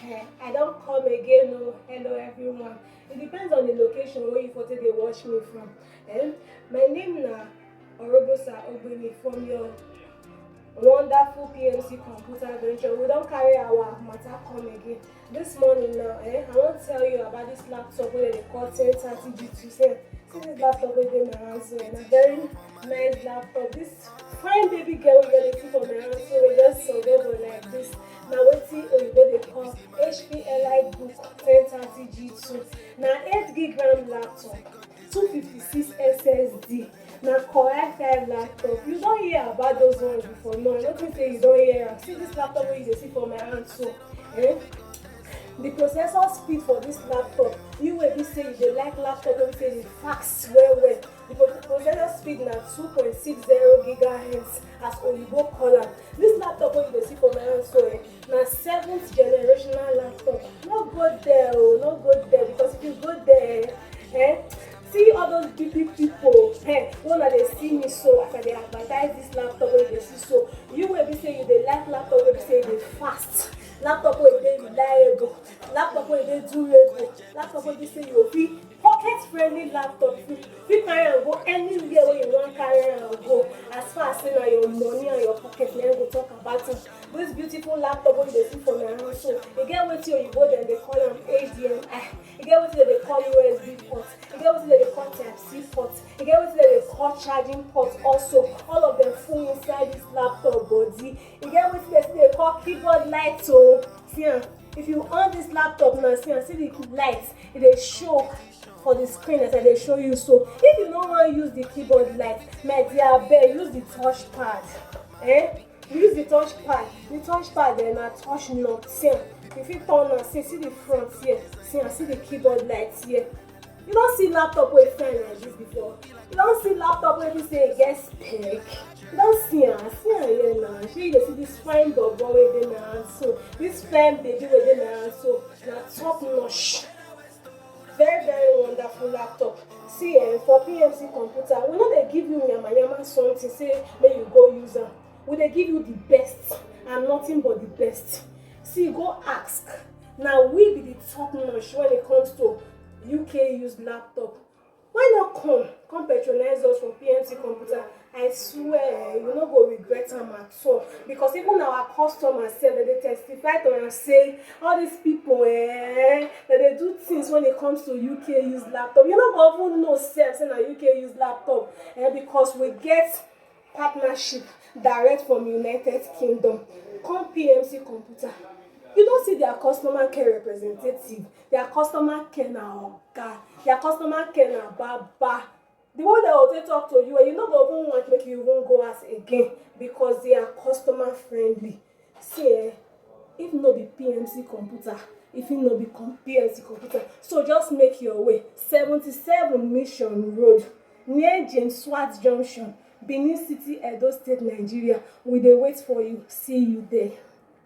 I don't come again. No, hello everyone. It depends on the location where you for they watch me from. My name na Orobosa Ogbeni from your wonderful PMC computer venture. We don't carry our matter come again. This morning now, I want to tell you about this laptop where they call 1030 G2. See this laptop with my hands and a very nice laptop. This fine baby girl we get it from my hands, so we just survive like this. Now wetin oyibo dey call HP EliteBook 1030 G2. Now 8 GB RAM laptop, 256 SSD. Now Core i5 laptop. You don't hear about those ones before. No, I don't think say you don't hear am. See this laptop wey you dey see for my hand so. The processor speed for this laptop, you will be say you dey like laptop wey be say dey fast well. The processor speed na 2.60 GHz as oyibo call am. This laptop wey you dey see for my hand so na 7th generational laptop. No go there oh, no go there, because if you go there see all those big people when they see me so as I dey advertise this laptop wey you dey see so, you will be say you dey like laptop wey be say dey fast, laptop wey dey reliable, laptop wey dey durable, laptop wey be say you fit pocket friendly laptop, fit carry am go anywhere wey you wan carry am go, as far as say na your money and your pocket na go talk about am. This beautiful laptop wey you dey see for my hand so, e get wetin oyibo dem dey call am HDMI, e get wetin dem dey call USB port, e get wetin dem dey call Type-C port, e get wetin dem dey call charging port also. All of them full inside this laptop body. E get wetin dem dey call keyboard light oh. See am, if you on this laptop now, see the light, e dey show for the screen as I dey show you so. If you no wan use the keyboard light, my dear abeg use the touch pad. Use the touch pad. The touch pad na touch knob. See am, you fit turn am, see the front here, see the keyboard light here. You don't see laptop wey fine like this before. You don't see laptop wey be say e get spec. You don't see am here now. Shey you dey see this fine bobo wey dey my hand so, this fine baby wey dey my hand so, na top notch. Very wonderful laptop. See for PMC computer, we no dey give you yama something say make you go use am. We dey give you the best and nothing but the best. See, go ask. Now we be the top notch when it comes to UK used laptop. Why not come patronize us for PMC computer? I swear you no go regret am at all, because even our customers sef they testify to am say all these people that they do things when it comes to UK used laptop. You no go even know sef say na UK used laptop because we get partnership direct from United Kingdom. Come PMC computer. You don't see their customer care representative, their customer care na oga, their customer care na baba. The way they will talk to you, and you no go even want make you even go ask again, because they are customer friendly. See if no be PMC computer, if it no be PMC computer, so just make your way. 77 Mission Road, near James Swart Junction, Benin City, Edo State, Nigeria. We dey wait for you. See you there.